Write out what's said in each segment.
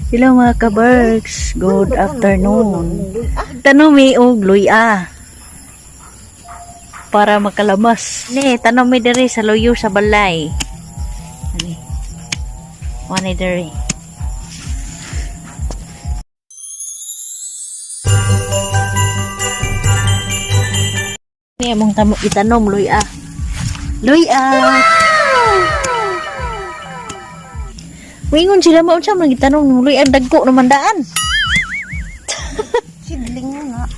Hello mga ka-berks. Good afternoon. Tanong mi og luya. Para makalabas. Ni, tanong mi diri sa luyo sa balay. Ani. Wani diri. Ni among itanom luya. Luya. Wingon sila mo siya magitanong nuloy ang dagko naman daan. Sidling na.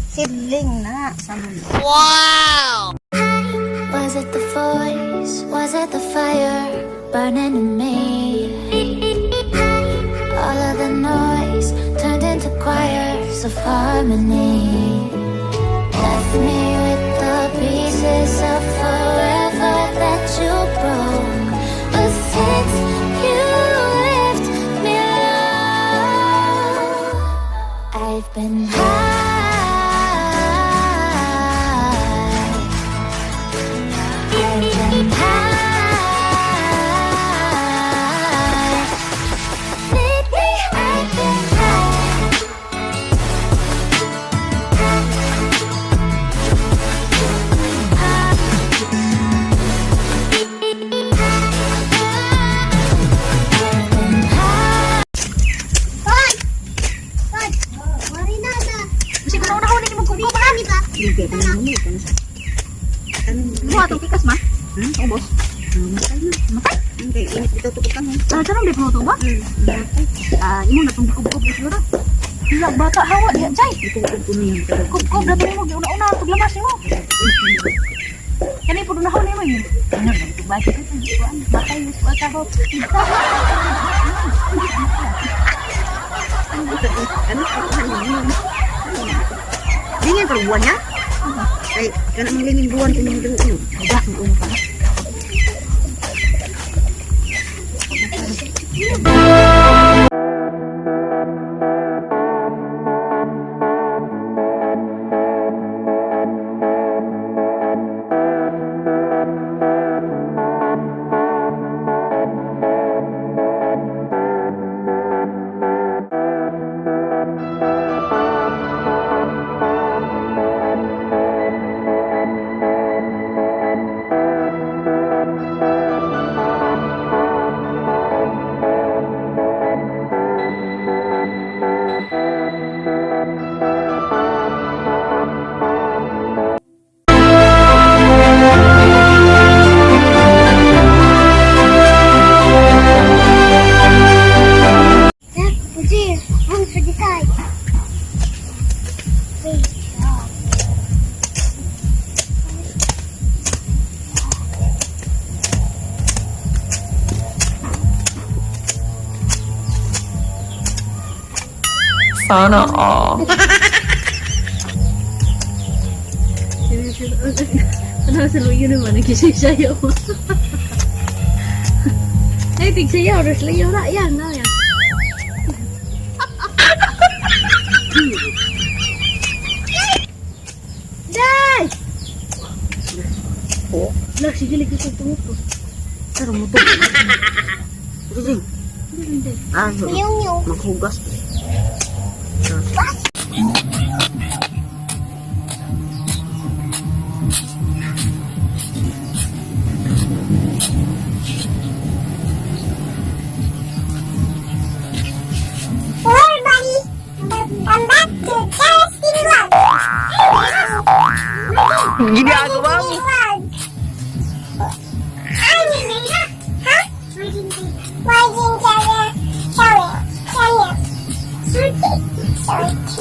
Sidling na. Wow! Was it the voice? Was it the fire burning in me? All of the noise turned into choirs of harmony. Left me with the pieces of forever that you broke. But since you left me alone, I've been high. I've been high. Lately I've been Buat atau kikas mah? Bos. Makai? Kayak ini kita tukar kan. Cara dia perlu coba? Ini nak tunggu kup-kup dulu dah. Bilang bata hawa dia cai. Kup-kup dah tadi mau una-una untuk lemas ni mau. Kani perlu nahon ni mau ni. Benar untuk baik itu tuan. Bata yus bata hawa. Dingin perbuannya. Ay, kana malingin buwan tinungdung iyo. Dak mo pa. Sana all. Ano sa luyo naman nagkisisayaw. Ay, tigsayaw. Terus layo na. Yan na yan. Day! Oh, Lah, sige lagi sa tumuto. pero mo to. Sige. Maghugas. Gini ako bang? Thank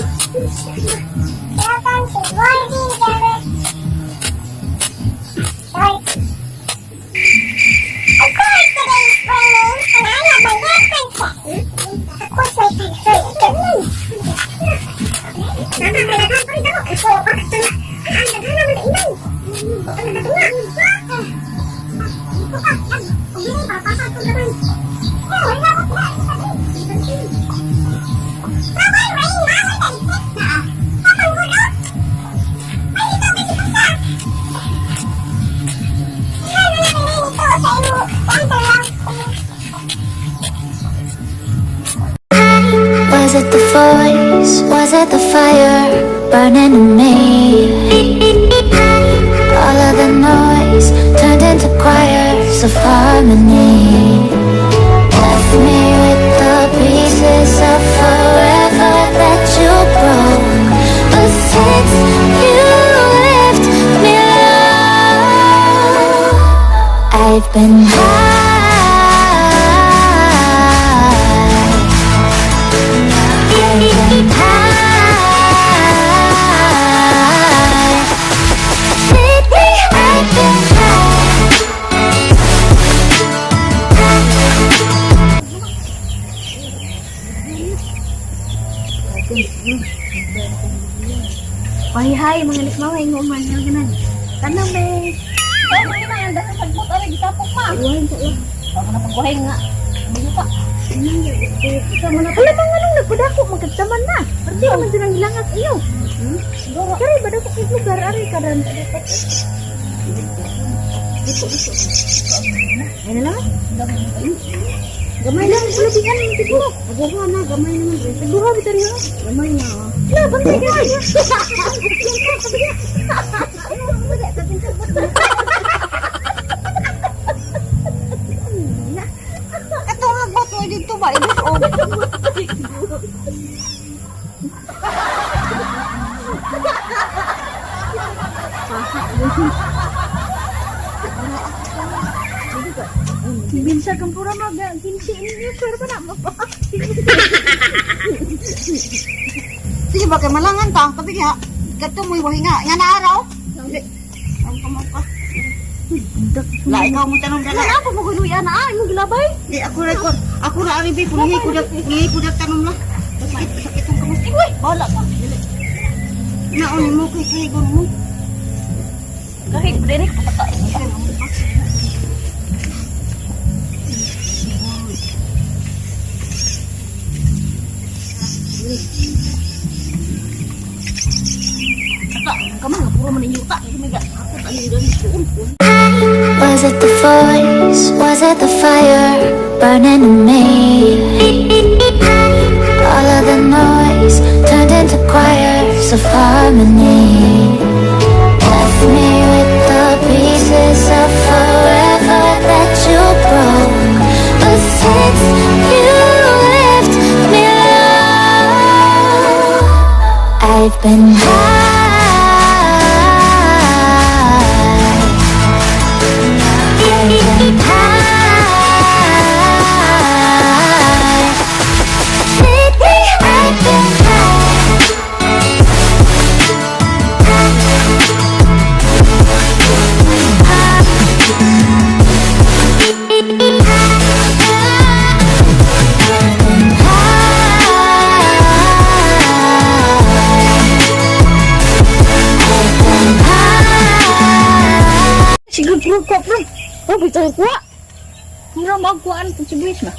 you. Was it the voice? Was it the fire burning in me? All of the noise turned into choirs of harmony. Left me with the pieces of forever that you broke. But since you left me alone, I've been high. I've been high. Lately I've been Hay, mga lismaway, nguman, yung ganan. Tanong, be. Oh, may na, ang dahil sagbot, aray, gitapok ma. Iwahin sa iyo. Ako na pagwahay nga. Ano pa? Sama na. Alam ang anong nagpadako, magkagtaman na. Pati naman din ang hilangas iyo. Kari, bada ko kay lugar, aray, kadan. Ay na lang? Gamay lang, pulabihan ng siguro. Naguha na, gamay naman. Siguro, bitari ha? Gamay na. Wala, bantay ka. Ito nga, ba't mo dito ba? Ibig o. Binsa kang pura maga, kinsi niyo, pero pa na sige ba, kay malangan ta, tapi kaya, gato mo'y wahi nga, nga na araw. Ang kamaka. La, ikaw mo tanong dala. Wala ako maguluyan na, ay, maglabay. Di, ako ra aribi, pulihi ko dak tanong lang. Sakit ang kamas. Uy, bala ka. Naon mo, kay gon mo. Kahit, direk, papatain. Was it the voice? Was it the fire burning in me? All of the noise turned into choirs of harmony. Left me with the pieces of forever that you broke. But since you left me alone, I've been high. I've been high. Lately I've been Sige, bro, kok, bro. Oh, bisa kuat. Murah mau kuat tu cibis mah.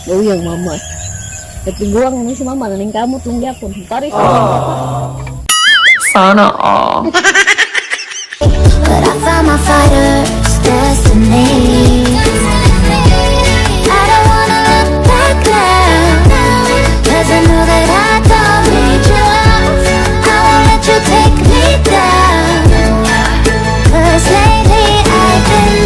Oh, yang mama. Tapi guang ni si mama ning kamu tung dia pun. Tarik. Sana all. But I found my fighter's destiny. I don't wanna look back now, 'cause I know that I don't need your love. I won't let you take me down, 'cause lately I've been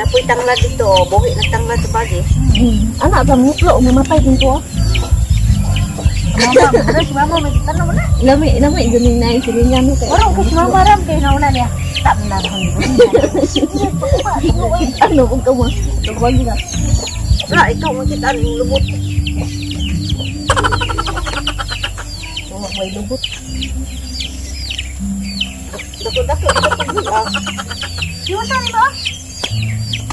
Napoy tanglad dito, buhi na tanglad sa bagi. anak bang mutlo mamatay din ko. Mama, ada si mama may tanong mo na. Lami ganing na sila niya no kay. Orang ko si mama ram kay nauna niya. Tak menahan dito. Ano kung ka mo? Tawag ka. Wala, ikaw makita ang lubot. May lubot. Dako. Yung saan ba?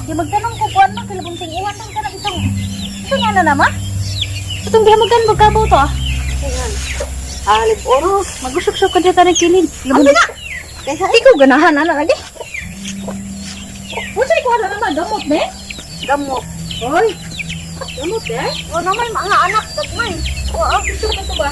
Yung magtanong ko kung ano, kailangan sing iwan ng kanang isang. Ito nga na naman? Itong biya magkabaw to ah. Alib oros. Magusok-sok ka dyan tayo kilin. Ang na! Ikaw ganahan, ano lagi? Pusay ko ano naman, damot na eh? Damot. Hoy! Damot eh? O naman, mga anak, tagmay. O, gusto ko ba?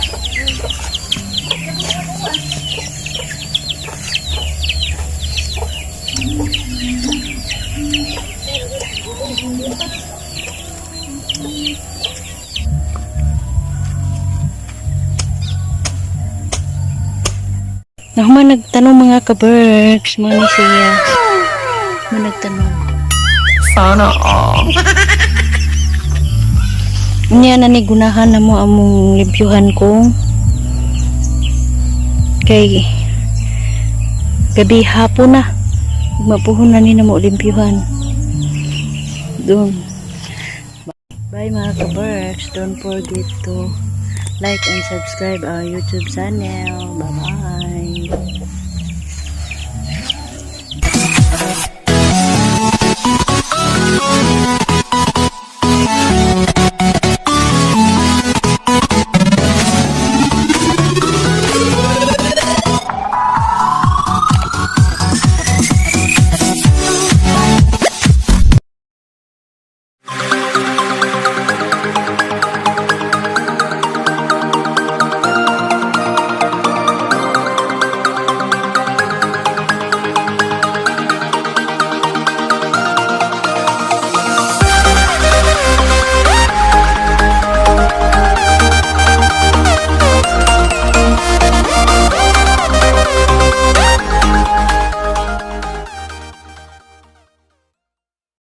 Nahuman nagtanong mga ka-Berks, mga ni siya. Nahuman nagtanong. Sana all. Niya na ni gunahan na mo among limpyuhan ko. Kay gabi hapon na. Mapuhon na ni na mo limpyuhan. Doon. Bye mga ka-Berks. Don't forget to like and subscribe our YouTube channel. Bye-bye.